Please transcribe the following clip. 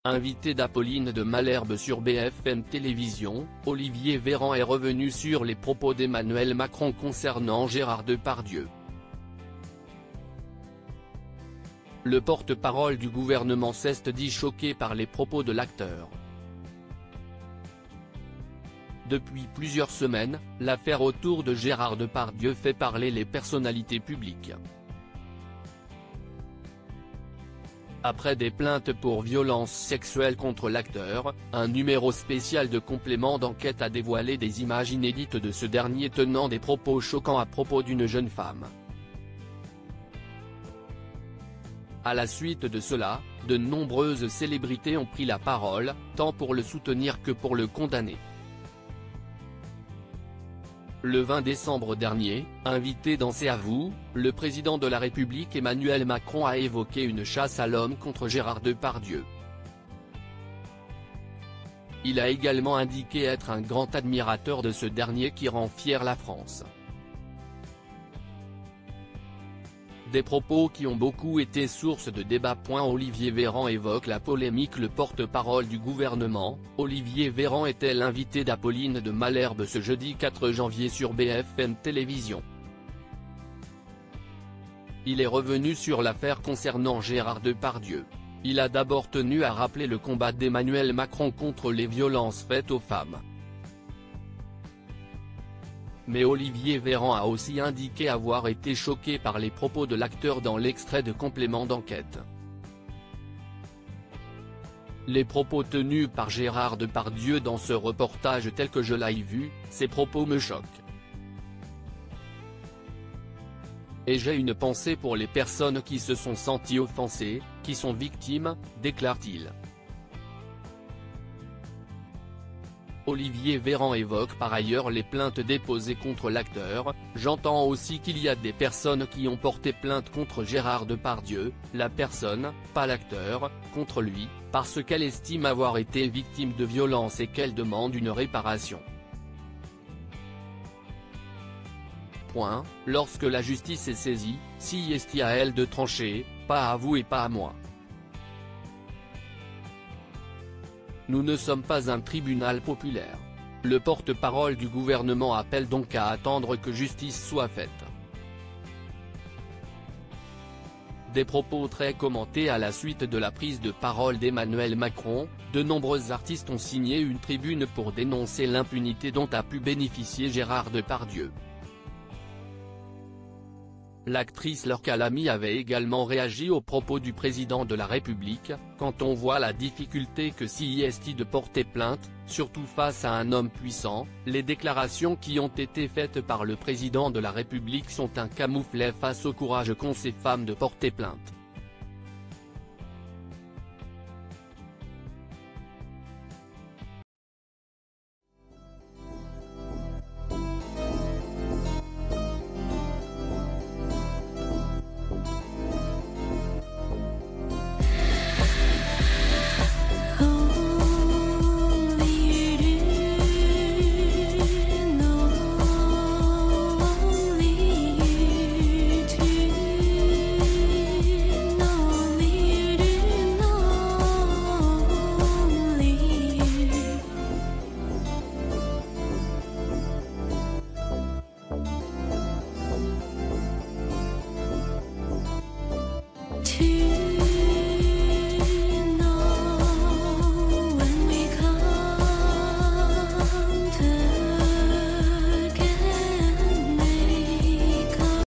Invité d'Apolline de Malherbe sur BFM Télévisions, Olivier Véran est revenu sur les propos d'Emmanuel Macron concernant Gérard Depardieu. Le porte-parole du gouvernement s'est dit choqué par les propos de l'acteur. Depuis plusieurs semaines, l'affaire autour de Gérard Depardieu fait parler les personnalités publiques. Après des plaintes pour violences sexuelles contre l'acteur, un numéro spécial de complément d'enquête a dévoilé des images inédites de ce dernier tenant des propos choquants à propos d'une jeune femme. À la suite de cela, de nombreuses célébrités ont pris la parole, tant pour le soutenir que pour le condamner. Le 20 décembre dernier, invité dans C'est à vous, le président de la République Emmanuel Macron a évoqué une chasse à l'homme contre Gérard Depardieu. Il a également indiqué être un grand admirateur de ce dernier qui rend fière la France. Des propos qui ont beaucoup été source de débats. Olivier Véran évoque la polémique. Le porte-parole du gouvernement, Olivier Véran, était l'invité d'Apolline de Malherbe ce jeudi 4 janvier sur BFM Télévisions. Il est revenu sur l'affaire concernant Gérard Depardieu. Il a d'abord tenu à rappeler le combat d'Emmanuel Macron contre les violences faites aux femmes. Mais Olivier Véran a aussi indiqué avoir été choqué par les propos de l'acteur dans l'extrait de complément d'enquête. Les propos tenus par Gérard Depardieu dans ce reportage tel que je l'ai vu, ces propos me choquent. Et j'ai une pensée pour les personnes qui se sont senties offensées, qui sont victimes, déclare-t-il. Olivier Véran évoque par ailleurs les plaintes déposées contre l'acteur. J'entends aussi qu'il y a des personnes qui ont porté plainte contre Gérard Depardieu, la personne, pas l'acteur, contre lui, parce qu'elle estime avoir été victime de violences et qu'elle demande une réparation. Lorsque la justice est saisie, si est à elle de trancher, pas à vous et pas à moi. Nous ne sommes pas un tribunal populaire. Le porte-parole du gouvernement appelle donc à attendre que justice soit faite. Des propos très commentés à la suite de la prise de parole d'Emmanuel Macron. De nombreux artistes ont signé une tribune pour dénoncer l'impunité dont a pu bénéficier Gérard Depardieu. L'actrice Laure Calamy avait également réagi aux propos du président de la République. Quand on voit la difficulté que c'est de porter plainte, surtout face à un homme puissant, les déclarations qui ont été faites par le président de la République sont un camouflet face au courage qu'ont ces femmes de porter plainte. To